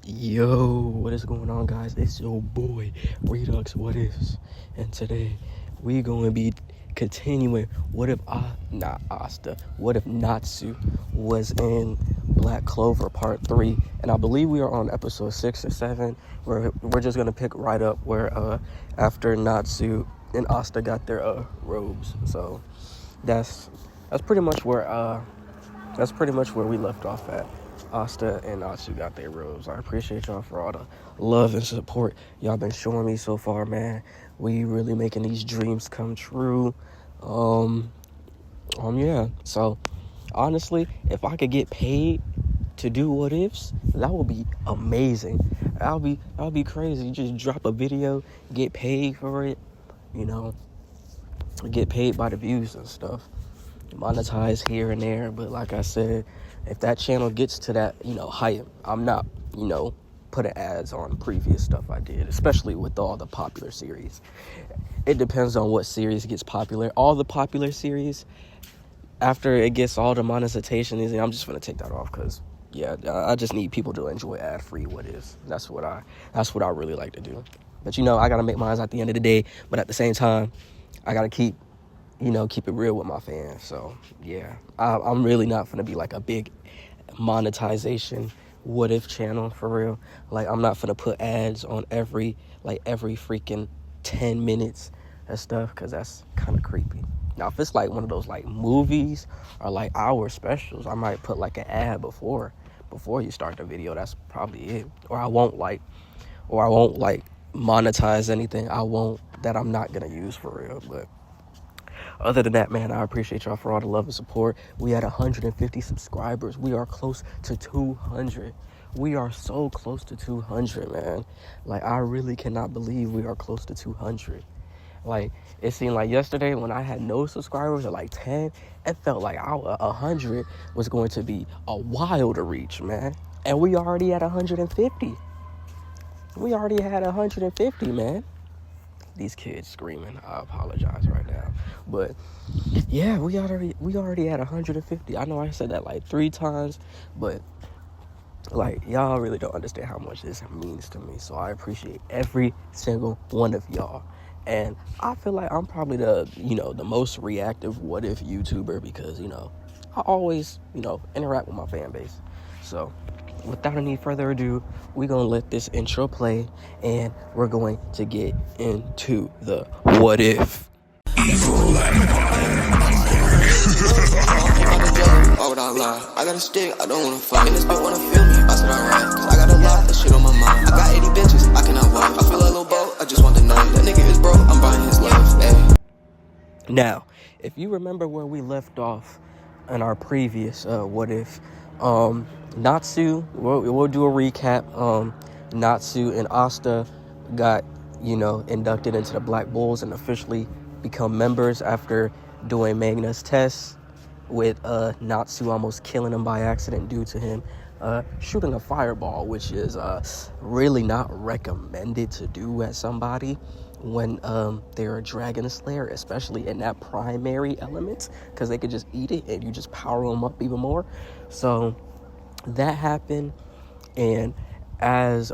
Yo, what is going on, guys? It's your boy Redux What Ifs, and today we gonna be continuing. What if What if Natsu was in Black Clover Part 3? And I believe we are on episode 6 or 7. Where we're just gonna pick right up where after Natsu and Asta got their robes. So that's pretty much where we left off at. Asta and Natsu got their robes. I appreciate y'all for all the love and support y'all been showing me so far, man. We really making these dreams come true. Yeah. So, honestly, if I could get paid to do what ifs, that would be amazing. I'll be crazy. You just drop a video, get paid for it, get paid by the views and stuff. Monetize here and there, but like I said, if that channel gets to that, height, I'm not, putting ads on previous stuff I did, especially with all the popular series. It depends on what series gets popular. All the popular series, after it gets all the monetization, I'm just gonna take that off because, yeah, I just need people to enjoy ad-free what is. That's what I really like to do. But I gotta make mine at the end of the day. But at the same time, I gotta keep it real with my fans. So, yeah, I'm really not going to be like a big monetization what if channel for real. Like, I'm not going to put ads on every freaking 10 minutes and stuff because that's kind of creepy. Now, if it's like one of those like movies or like hour specials, I might put like an ad before you start the video. That's probably it. Or I won't monetize anything that I'm not going to use for real. But other than that, man, I appreciate y'all for all the love and support. We had 150 subscribers. We are close to 200. We are so close to 200, man. Like, I really cannot believe we are close to 200. Like, it seemed like yesterday when I had no subscribers or like 10, it felt like 100 was going to be a while to reach, man. And we already at 150. We already had 150, man. These kids screaming. I apologize right now. But yeah, we already had 150. I know I said that like 3 times, but like, y'all really don't understand how much this means to me. So I appreciate every single one of y'all. And I feel like I'm probably the most reactive what if YouTuber because, I always, interact with my fan base. So without any further ado, we're going to let this intro play, and we're going to get into the what if. Evil Why would I lie? I got a stick, I don't wanna fight. And this bitch wanna feel me, I said alright. Cause I got a lot of shit on my mind. I got 80 bitches, I cannot wife. I feel like a little boat, I just want the night. That nigga is broke, I'm buying his life, ayy. Now, if you remember where we left off in our previous what if, Natsu, we'll do a recap. Natsu and Asta got, inducted into the Black Bulls and officially become members after doing Magna's test, with Natsu almost killing him by accident due to him shooting a fireball, which is really not recommended to do at somebody when they're a dragon slayer, especially in that primary element, because they could just eat it and you just power them up even more. So that happened, and as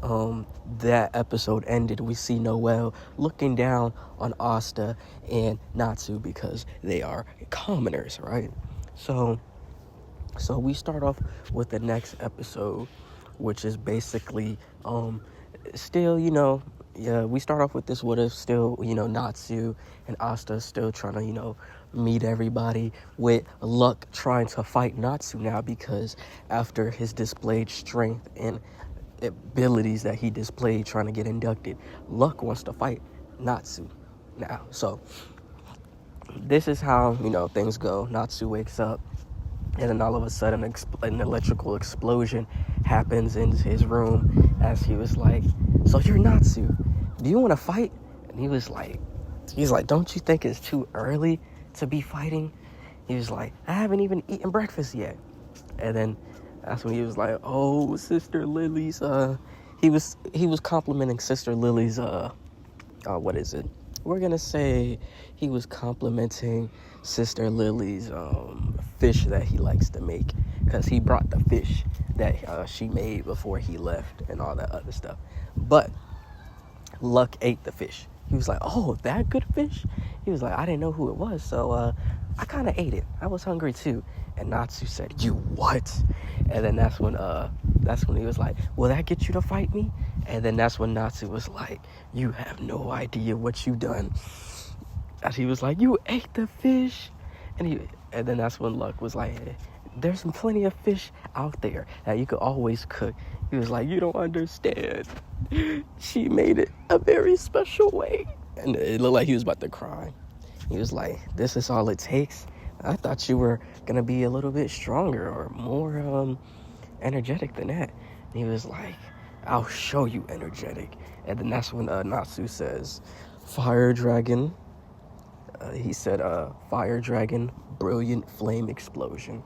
that episode ended, we see Noelle looking down on Asta and Natsu because they are commoners, right? So we start off with the next episode, which is basically still, we start off with this what if still, Natsu and Asta still trying to, meet everybody, with Luck trying to fight Natsu now because after his displayed strength and abilities that he displayed trying to get inducted, Luck wants to fight Natsu now. So this is how, things go. Natsu wakes up, and then all of a sudden an electrical explosion happens in his room as he was like, "So you're Natsu, do you want to fight?" And he's like, "Don't you think it's too early to be fighting?" He was like, "I haven't even eaten breakfast yet." And then that's when he was like, "Oh, Sister Lily's," he was complimenting Sister Lily's, we're gonna say he was complimenting Sister Lily's fish that he likes to make, because he brought the fish that she made before he left and all that other stuff. But Luck ate the fish. He was like, "Oh, that good fish?" He was like, "I didn't know who it was, so I kind of ate it. I was hungry too." And Natsu said, "You what?" And then that's when he was like, "Will that get you to fight me?" And then that's when Natsu was like, "You have no idea what you done." And he was like, "You ate the fish?" And then that's when Luck was like, "Hey, there's plenty of fish out there that you could always cook." He was like, "You don't understand. She made it a very special way." And it looked like he was about to cry. He was like, "This is all it takes? I thought you were going to be a little bit stronger or more energetic than that." And he was like, "I'll show you energetic." And then that's when Natsu says, "Fire dragon." He said, "Fire dragon, brilliant flame explosion."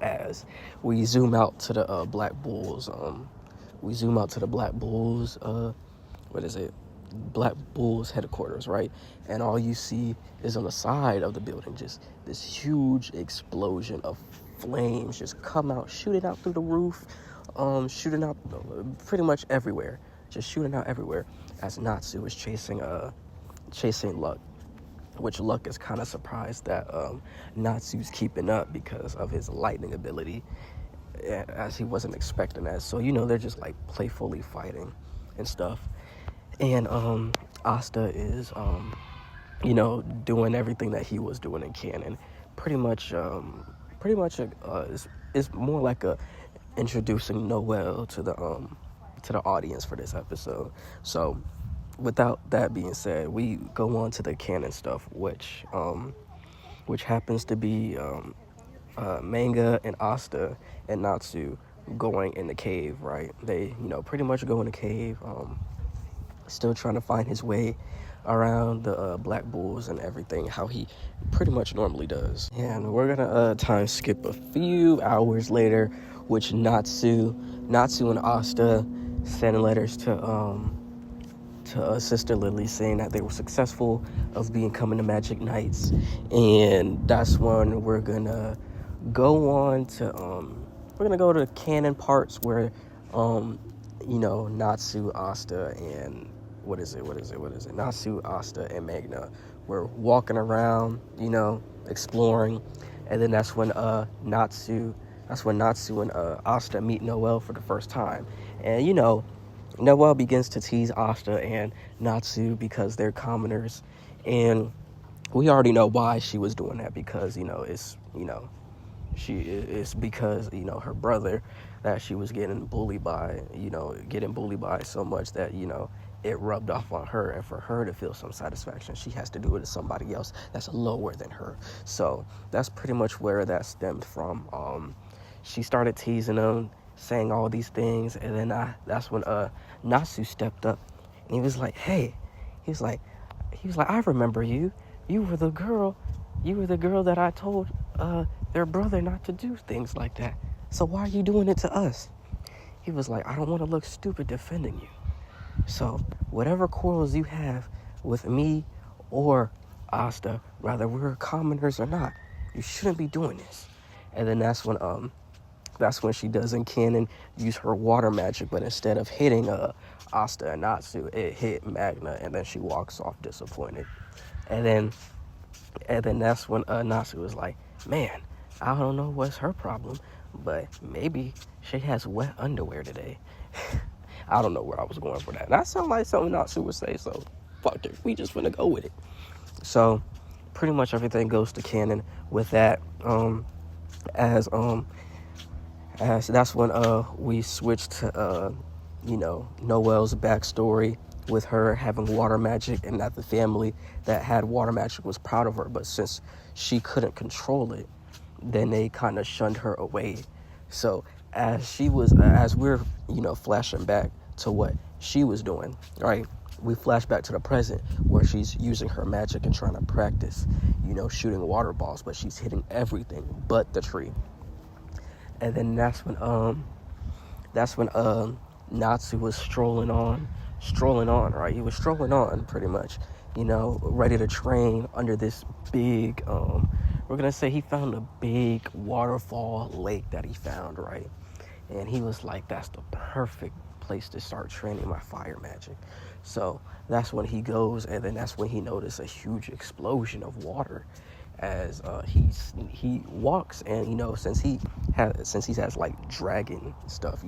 As we zoom out to the Black Bulls, Black Bulls headquarters, right? And all you see is on the side of the building just this huge explosion of flames just come out, shooting out through the roof, shooting out pretty much everywhere, just shooting out everywhere as Natsu is chasing Luck, which Luck is kind of surprised that Natsu's keeping up because of his lightning ability, as he wasn't expecting that. So, they're just like playfully fighting and stuff. And Asta is, doing everything that he was doing in canon. Pretty much is more like introducing Noelle to the audience for this episode. So, without that being said, we go on to the canon stuff, which happens to be Manga and Asta and Natsu going in the cave, right? They, pretty much go in the cave, still trying to find his way around the Black Bulls and everything, how he pretty much normally does. And we're gonna time skip a few hours later, which Natsu and Asta send letters to Sister Lily saying that they were successful of becoming the Magic Knights. And that's when we're gonna go on to the canon parts where Natsu, Asta, and Natsu, Asta, and Magna were walking around, exploring. And then that's when Natsu and Asta meet Noelle for the first time. And Noelle begins to tease Asta and Natsu because they're commoners, and we already know why she was doing that, because it's because her brother that she was getting bullied by so much that it rubbed off on her, and for her to feel some satisfaction, she has to do it to somebody else that's lower than her. So that's pretty much where that stemmed from. She started teasing him, saying all these things, and then that's when Natsu stepped up, and he was like, "Hey," he was like, "I remember you. You were the girl that I told their brother not to do things like that. So why are you doing it to us?" He was like, "I don't want to look stupid defending you. So whatever quarrels you have with me or Asta, whether we're commoners or not, you shouldn't be doing this." And then that's when she does in canon use her water magic, but instead of hitting Asta and Natsu, it hit Magna, and then she walks off disappointed. And then that's when Natsu was like, "Man, I don't know what's her problem, but maybe she has wet underwear today." I don't know where I was going for that. That sounds like something Natsu would say, so fuck it. We just gonna go with it. So pretty much everything goes to canon with that. As that's when we switch to Noelle's backstory, with her having water magic, and that the family that had water magic was proud of her, but since she couldn't control it, then they kind of shunned her away. So as we're flashing back to what she was doing, right, we flash back to the present where she's using her magic and trying to practice shooting water balls, but she's hitting everything but the tree. And then that's when Natsu was strolling on, right? He was strolling on pretty much, ready to train under this big, we're gonna say he found a big waterfall lake that he found, right? And he was like, that's the perfect place to start training my fire magic. So that's when he goes, and then that's when he noticed a huge explosion of water as he walks. And since he has like dragon stuff,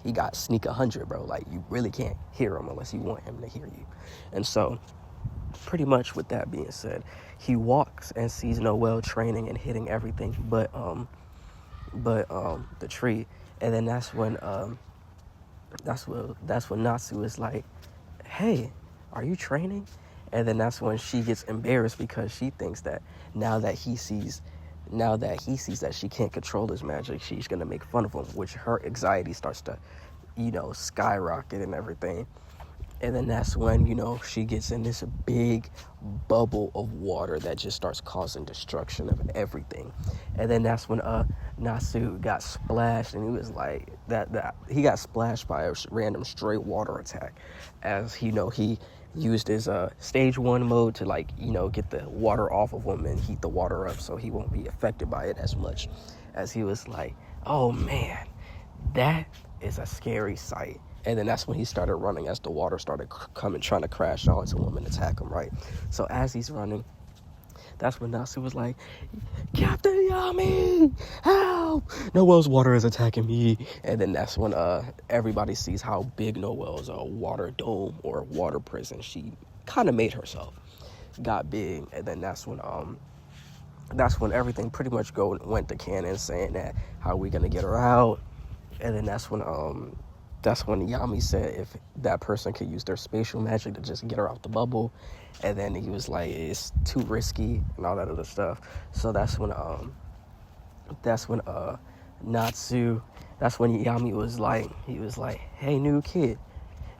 he got sneak 100, bro. Like, you really can't hear him unless you want him to hear you. And so pretty much with that being said, he walks and sees Noel training and hitting everything but the tree. And then that's when Natsu is like, hey, are you training? And then that's when she gets embarrassed, because she thinks that now that he sees that she can't control his magic, she's gonna make fun of him, which her anxiety starts to skyrocket and everything. And then that's when, she gets in this big bubble of water that just starts causing destruction of everything. And then that's when Natsu got splashed, and he was like, that he got splashed by a random stray water attack, as he used his stage 1 mode to get the water off of him and heat the water up so he won't be affected by it as much. As he was like, oh man, that is a scary sight. And then that's when he started running, as the water started coming, trying to crash onto him and attack him, right? So as he's running, that's when Natsu was like, Captain Yami, help! Noel's water is attacking me. And then that's when everybody sees how big Noel's water dome or water prison she kind of made herself got big. And then that's when everything pretty much went to canon, saying that how are we gonna get her out. And then that's when Yami said if that person could use their spatial magic to just get her out the bubble. And then he was like, it's too risky and all that other stuff. So that's when Yami was like, hey, new kid,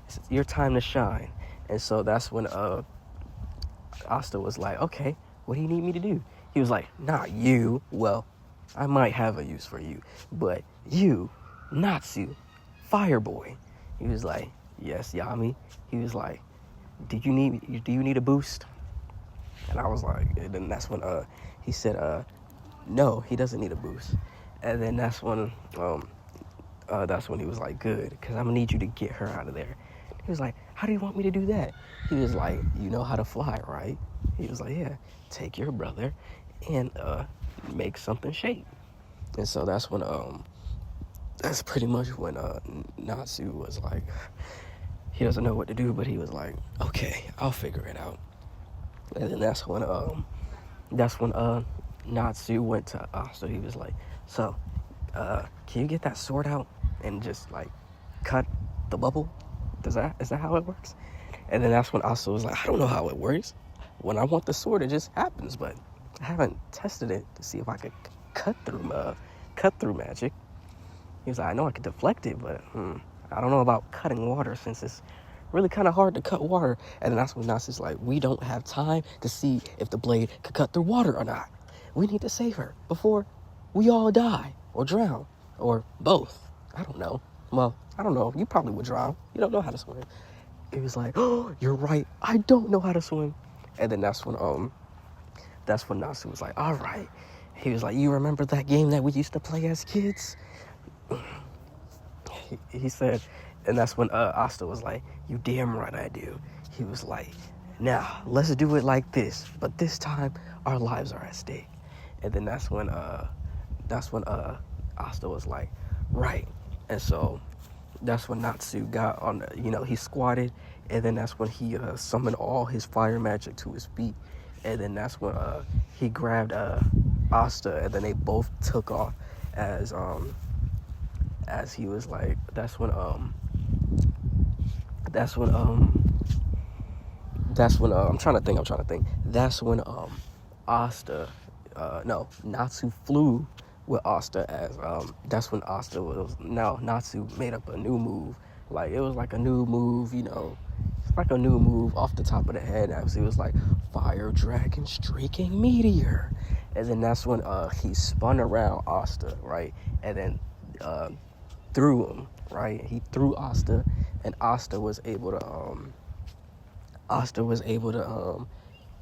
it's your time to shine. And so that's when Asta was like, okay, what do you need me to do? He was like, not you. Well, I might have a use for you, but you, Natsu, Fireboy. He was like, yes, Yami. He was like, do you need a boost? And I was like, and then that's when he said, no, he doesn't need a boost. And then that's when he was like, good, because I'm gonna need you to get her out of there. He was like, how do you want me to do that? He was like, you know how to fly, right? He was like, yeah, take your brother and make something shake. And so that's when that's pretty much when Natsu was like, he doesn't know what to do, but he was like, okay, I'll figure it out. And then that's when Natsu went to Asta. He was like, so can you get that sword out and just like cut the bubble? Is that how it works? And then that's when Asta was like, I don't know how it works. When I want the sword, it just happens, but I haven't tested it to see if I could cut through magic. He was like, I know I could deflect it, but I don't know about cutting water, since it's really kind of hard to cut water. And then that's when Natsu's like, we don't have time to see if the blade could cut through water or not. We need to save her before we all die or drown or both. I don't know. Well, I don't know. You probably would drown. You don't know how to swim. He was like, oh, you're right. I don't know how to swim. And then that's when Natsu was like, all right. He was like, you remember that game that we used to play as kids? He said, and that's when Asta was like, you damn right I do. He was like, now let's do it like this, but this time our lives are at stake. And then that's when Asta was like, right. And so that's when Natsu got on, he squatted, and then that's when he summoned all his fire magic to his feet. And then that's when he grabbed Asta, and then they both took off as he was like, that's when I'm trying to think. That's when Natsu flew with Asta, as that's when Natsu made up a new move. Like, it was like a new move, it's like a new move off the top of the head. As it was like, fire dragon streaking meteor. And then that's when he spun around Asta, right? And then threw him, right? He threw Asta, and Asta was able to Asta was able to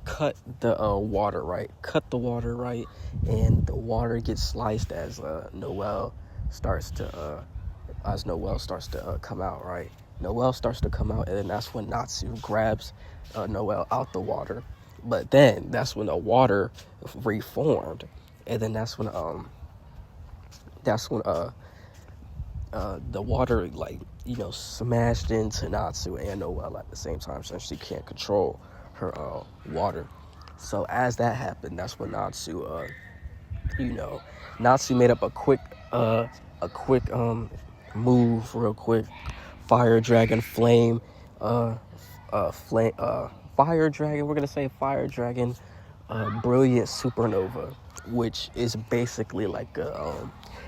cut the water right, and the water gets sliced as Noelle starts to come out, right? Noelle starts to come out, and then that's when Natsu grabs Noelle out the water. But then that's when the water reformed, and then that's when the water, like, smashed into Natsu and Noelle at the same time, so she can't control her water. So as that happened, that's when Natsu made up a quick move real quick. Fire dragon flame fire dragon, we're gonna say fire dragon brilliant supernova, which is basically like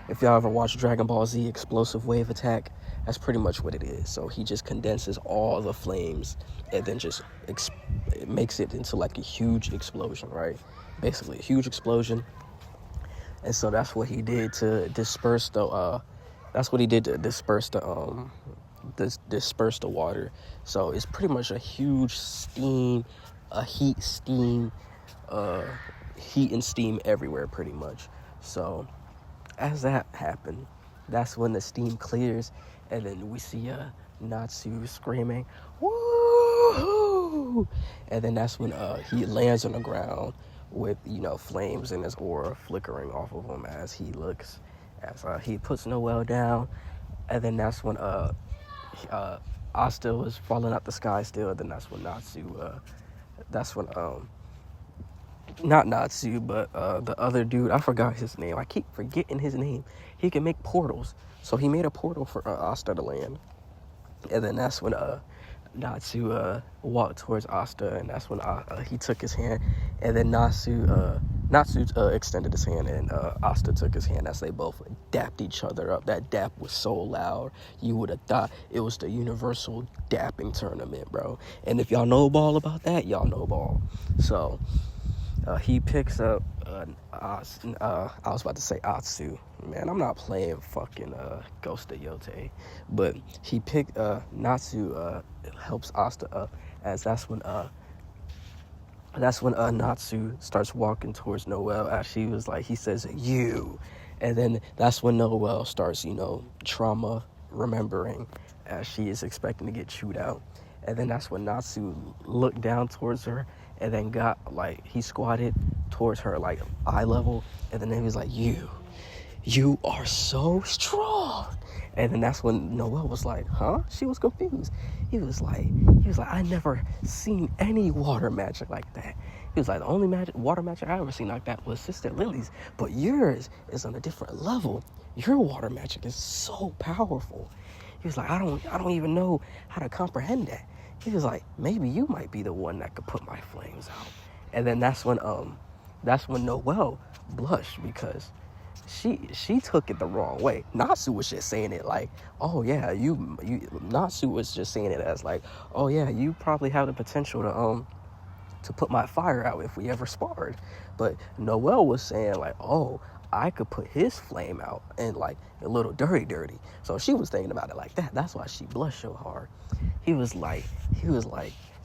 if y'all ever watched Dragon Ball Z explosive wave attack, that's pretty much what it is. So he just condenses all the flames and then just it makes it into like a huge explosion, right? Basically a huge explosion. And so that's what he did to disperse the water. So it's pretty much a huge heat and steam everywhere pretty much. So as that happened, that's when the steam clears, and then we see Natsu screaming, "Woo!" And then that's when he lands on the ground with flames in his aura flickering off of him as he he puts Noelle down. And then that's when Asta was falling out the sky still. And then that's when not Natsu, but the other dude, I forgot his name. I keep forgetting his name. He can make portals. So he made a portal for Asta to land. And then that's when Natsu walked towards Asta, and that's when he took his hand. And then Natsu extended his hand, and Asta took his hand as they both dapped each other up. That dap was so loud, you would have thought it was the universal dapping tournament, bro. And if y'all know ball about that, y'all know ball. So he picks up I was about to say Atsu. Man, I'm not playing fucking Ghost of Yote. But he picked Natsu helps Asta up, as that's when Natsu starts walking towards Noelle, as he says you. And then that's when Noelle starts, trauma remembering, as she is expecting to get chewed out. And then that's when Natsu looked down towards her, and then he squatted towards her, like, eye level. And then he was like, you are so strong. And then that's when Noelle was like, huh? She was confused. He was like, I never seen any water magic like that. He was like, the only water magic I ever seen like that was Sister Lily's, but yours is on a different level. Your water magic is so powerful. He was like, I don't even know how to comprehend that. He was like, maybe you might be the one that could put my flames out. And then that's when Noelle blushed, because she took it the wrong way. Natsu was just saying it like, oh yeah, Natsu was just saying it as like, oh yeah, you probably have the potential to put my fire out if we ever sparred. But Noelle was saying like, oh, I could put his flame out, and like a little dirty. So she was thinking about it like that. That's why she blushed so hard. He was like,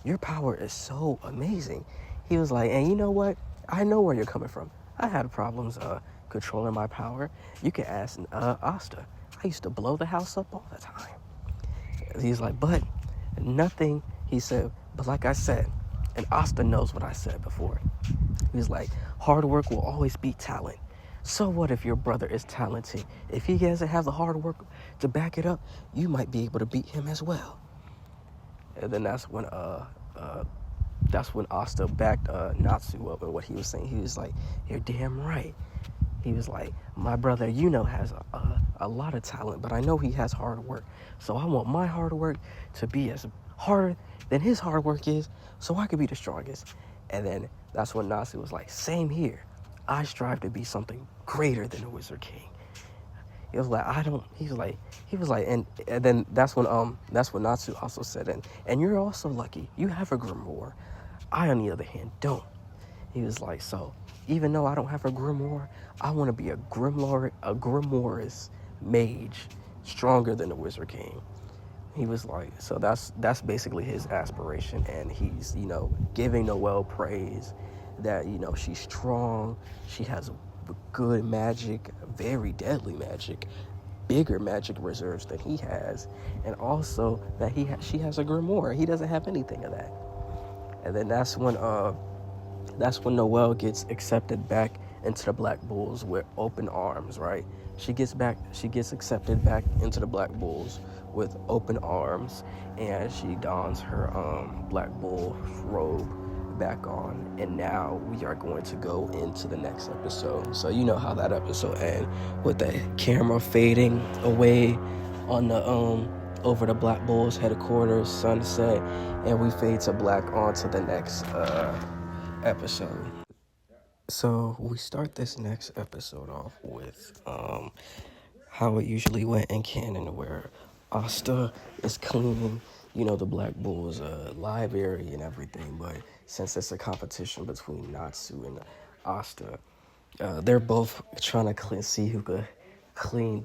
your power is so amazing. He was like, and you know what? I know where you're coming from. I had problems controlling my power. You can ask Asta. I used to blow the house up all the time. He's like, but nothing, he said, but like I said, and Asta knows what I said before. He was like, hard work will always beat talent. So what if your brother is talented? If he doesn't have the hard work to back it up, you might be able to beat him as well. And then that's when Asta backed Natsu up, and what he was saying, he was like, you're damn right. He was like, my brother, has a lot of talent, but I know he has hard work. So I want my hard work to be as hard than his hard work is, so I could be the strongest. And then that's when Natsu was like, same here. I strive to be something greater than the Wizard King. He was like, and then that's when Natsu also said, and you're also lucky. You have a grimoire. I, on the other hand, don't. He was like, so even though I don't have a grimoire, I want to be a grimoires mage, stronger than the Wizard King. He was like, so that's basically his aspiration, and he's giving Noelle praise that she's strong, she has good magic, very deadly magic, bigger magic reserves than he has, and also that she has a grimoire. He doesn't have anything of that. And then that's when Noelle gets accepted back into the Black Bulls with open arms, right? She gets accepted back into the Black Bulls with open arms, and she dons her Black Bull robe back on. And now we are going to go into the next episode. So you know how that episode ends, with the camera fading away on the over the Black Bulls headquarters, sunset, and we fade to black onto the next episode. So we start this next episode off with how it usually went in canon, where Asta is cleaning, the Black Bulls library and everything. But since it's a competition between Natsu and Asta, they're both trying to see who could clean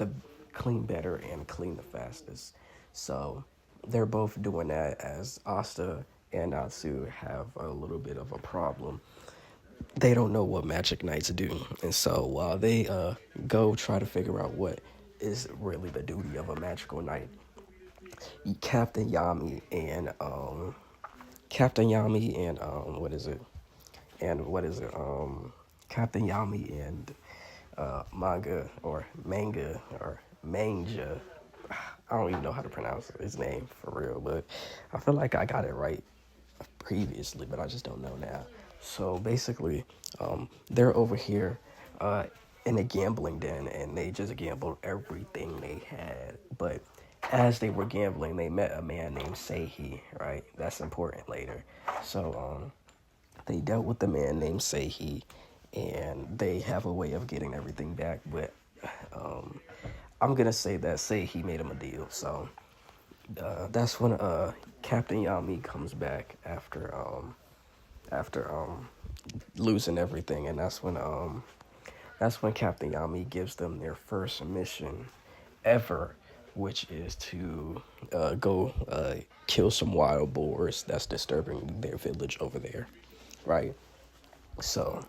better and clean the fastest. So they're both doing that, as Asta and Natsu have a little bit of a problem. They don't know what magic knights do, and so while they go try to figure out what is really the duty of a magical knight, Captain Yami and Captain Yami and Manga. I don't even know how to pronounce his name for real, but I feel like I got it right previously, but I just don't know now. So basically, they're over here in a gambling den, and they just gambled everything they had. But as they were gambling, they met a man named Seihi, right? That's important later. So they dealt with the man named Seihi, and they have a way of getting everything back. But I'm going to say that Seihi made him a deal. So that's when Captain Yami comes back after losing everything, and that's when Captain Yami gives them their first mission ever, which is to go kill some wild boars that's disturbing their village over there, right? So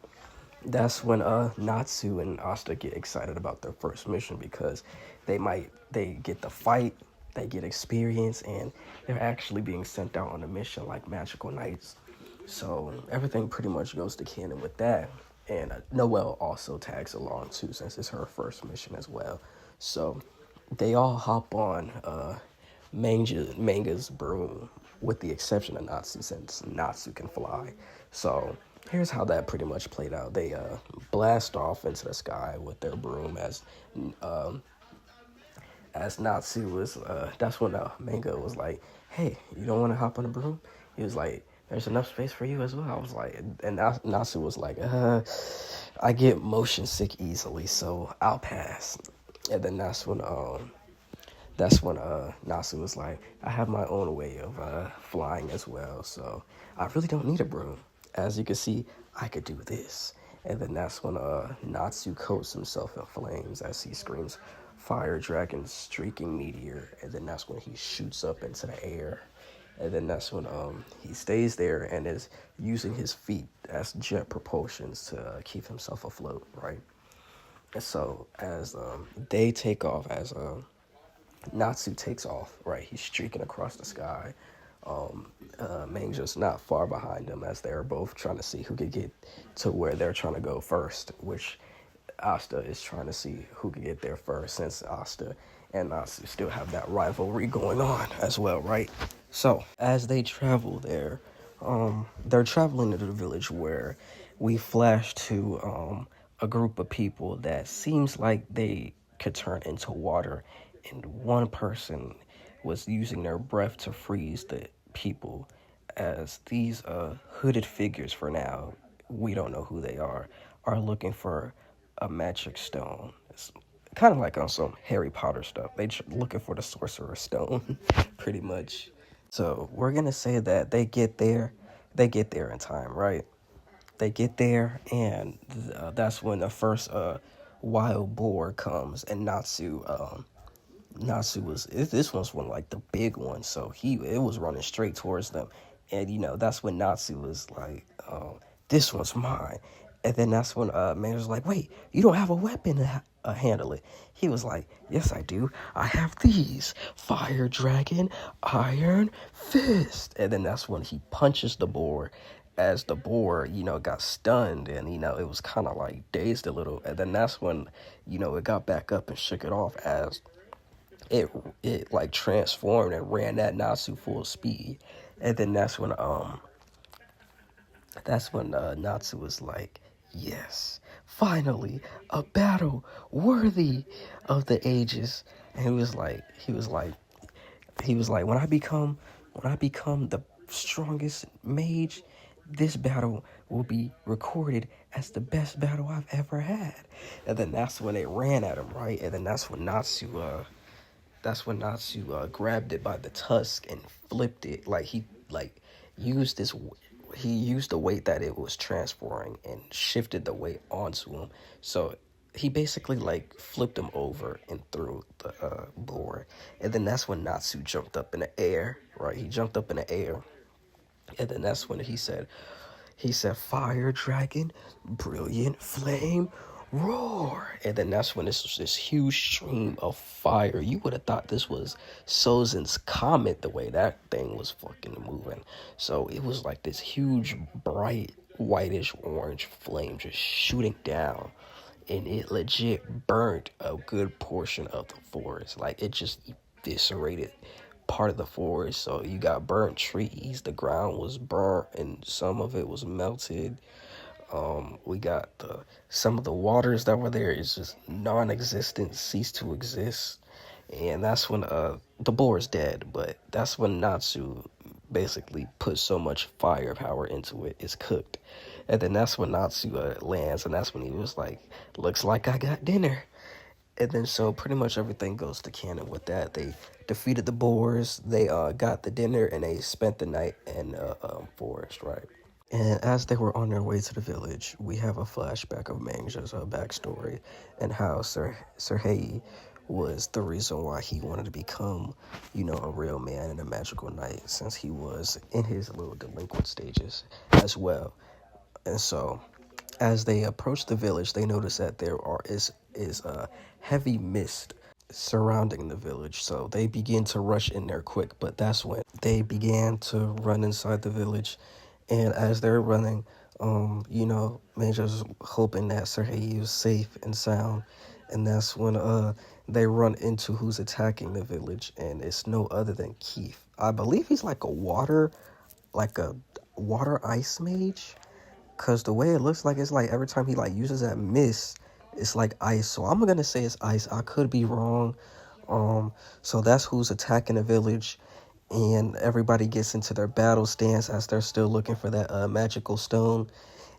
that's when Natsu and Asta get excited about their first mission, because they get the fight, they get experience, and they're actually being sent out on a mission like magical knights. So everything pretty much goes to canon with that. And Noelle also tags along too, since it's her first mission as well. So they all hop on Manga's broom, with the exception of Natsu, since Natsu can fly. So here's how that pretty much played out. They blast off into the sky with their broom, as Natsu was, that's when Manga was like, hey, you don't want to hop on the broom? He was like, there's enough space for you as well. I was like, and Natsu was like, I get motion sick easily, so I'll pass. And then that's when Natsu was like, I have my own way of flying as well, so I really don't need a broom. As you can see, I could do this. And then that's when Natsu coats himself in flames as he screams, fire dragon streaking meteor. And then that's when he shoots up into the air. And then that's when he stays there and is using his feet as jet propulsions to keep himself afloat, right? And so as they take off, as Natsu takes off, right, he's streaking across the sky. Manga's not far behind him, as they're both trying to see who could get to where they're trying to go first, which Asta is trying to see who could get there first, since Asta and Natsu still have that rivalry going on as well, right? So as they travel there, they're traveling to the village where we flash to a group of people that seems like they could turn into water, and one person was using their breath to freeze the people, as these hooded figures, for now, we don't know who they are looking for a magic stone. It's kind of like on some Harry Potter stuff. They looking for the Sorcerer's Stone, pretty much. So we're going to say that they get there in time, right? They get there, and that's when the first wild boar comes, and Natsu Natsu this one's one like the big one, so it was running straight towards them, and that's when Natsu was like, this one's mine, and then that's when man was like, wait, you don't have a weapon to handle it. He was like, yes I do, I have these: fire dragon, iron fist. And then that's when he punches the boar, as the boar got stunned, and it was kind of like dazed a little, and then that's when it got back up and shook it off, as it like transformed and ran at Natsu full speed. And then that's when Natsu was like, yes, finally a battle worthy of the ages. And he was like, when I become the strongest mage, this battle will be recorded as the best battle I've ever had. And then that's when they ran at him, right? And then that's when Natsu grabbed it by the tusk and flipped it. Like he used this. He used the weight that it was transferring and shifted the weight onto him. So he basically like flipped him over and threw the board. And then that's when Natsu jumped up in the air. Right, he jumped up in the air, and then that's when he said, fire dragon, brilliant flame, roar. And then that's when this huge stream of fire. You would have thought this was Sozin's comet, the way that thing was fucking moving. So it was like this huge, bright, whitish orange flame just shooting down. And it legit burnt a good portion of the forest. Like, it just eviscerated part of the forest. So you got burnt trees, the ground was burnt, and some of it was melted. We got some of the waters that were there is just non-existent, ceased to exist. And that's when the boar is dead. But that's when Natsu basically put so much firepower into it, it's cooked. And then that's when Natsu lands, and that's when he was like, looks like I got dinner. And then so pretty much everything goes to canon with that. They defeated the boars, they got the dinner, and they spent the night in forest, right? And as they were on their way to the village, we have a flashback of Mangja's backstory and how Serhei was the reason why he wanted to become, a real man and a magical knight, since he was in his little delinquent stages as well. And so, as they approach the village, they notice that there is a heavy mist surrounding the village. So they begin to rush in there quick, but that's when they began to run inside the village. And as they're running, Major's hoping that Serhei is safe and sound. And that's when they run into who's attacking the village, and it's no other than Keith. I believe he's like a water ice mage. Cause the way it looks like, it's like every time he like uses that mist, it's like ice. So I'm gonna say it's ice. I could be wrong. So that's who's attacking the village, and everybody gets into their battle stance as they're still looking for that magical stone.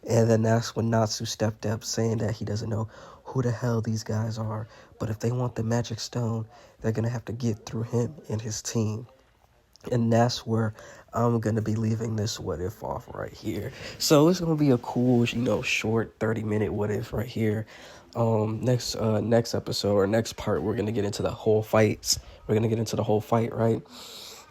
And then that's when Natsu stepped up, saying that he doesn't know who the hell these guys are, but if they want the magic stone, they're gonna have to get through him and his team. And that's where I'm going to be leaving this what if off right here. So it's going to be a cool, short 30-minute what if right here. Next episode or next part, we're going to get into the whole fights. We're going to get into the whole fight, right?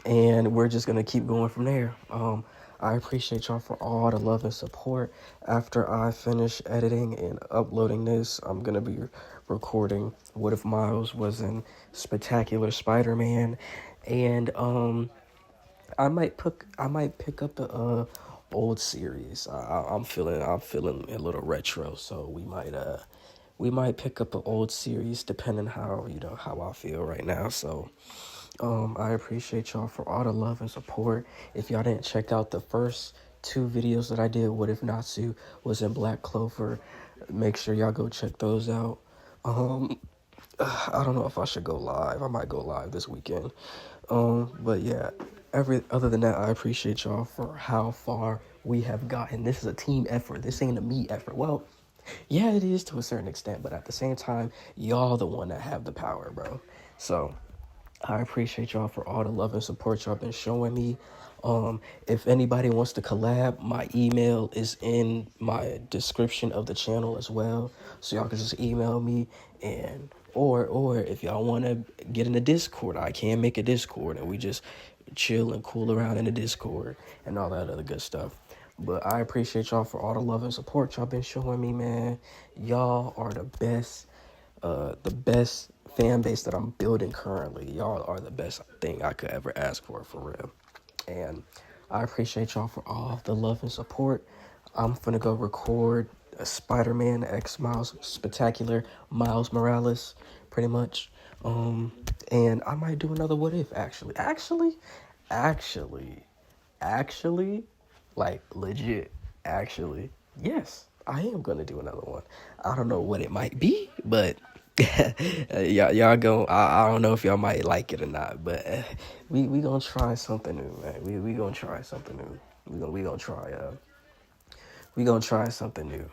And we're just going to keep going from there. I appreciate y'all for all the love and support. After I finish editing and uploading this, I'm going to be recording What If Miles Was in Spectacular Spider-Man. And I might pick up the old series. I'm feeling a little retro, so we might pick up an old series depending how I feel right now. So I appreciate y'all for all the love and support. If y'all didn't check out the first 2 videos that I did, What If Natsu was in Black Clover, make sure y'all go check those out. I don't know if I should go live. I might go live this weekend. But yeah, other than that, I appreciate y'all for how far we have gotten. This is a team effort. This ain't a me effort. Well, yeah, it is to a certain extent, but at the same time, y'all the one that have the power, bro. So I appreciate y'all for all the love and support y'all been showing me. If anybody wants to collab, my email is in my description of the channel as well. So y'all can just email me and Or if y'all want to get in the Discord, I can make a Discord and we just chill and cool around in the Discord and all that other good stuff. But I appreciate y'all for all the love and support y'all been showing me, man. Y'all are the best fan base that I'm building currently. Y'all are the best thing I could ever ask for real. And I appreciate y'all for all the love and support. I'm finna go record a Spider-Man X Miles Spectacular Miles Morales, pretty much. And I might do another What If, actually, like legit, actually, yes, I am gonna do another one. I don't know what it might be, but y'all go. I don't know if y'all might like it or not, but we gonna try something new, man. We gonna try something new. We gonna try something new.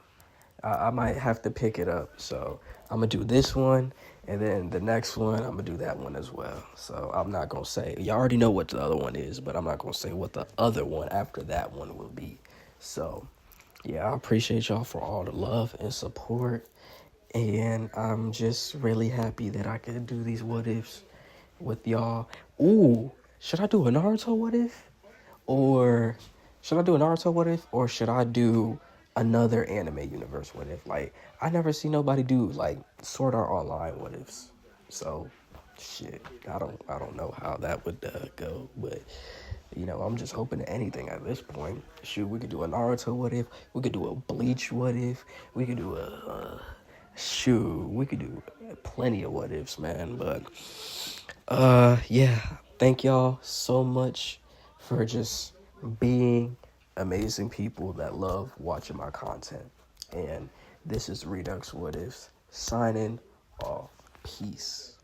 I might have to pick it up, so I'm gonna do this one, and then the next one I'm gonna do that one as well. So I'm not gonna say, y'all already know what the other one is, but I'm not gonna say what the other one after that one will be. So yeah, I appreciate y'all for all the love and support, and I'm just really happy that I could do these what ifs with y'all. Ooh, should I do a Naruto what if? Or should I do a Naruto what if? Or should I do another anime universe what if? Like, I never see nobody do like Sword Art Online what ifs. So shit, I don't know how that would go, but you know, I'm just hoping to anything at this point. Shoot, we could do a Naruto what if, we could do a Bleach what if, we could do we could do plenty of what ifs, man. But yeah, thank y'all so much for just being amazing people that love watching my content. And this is Redux What Ifs signing off. Peace.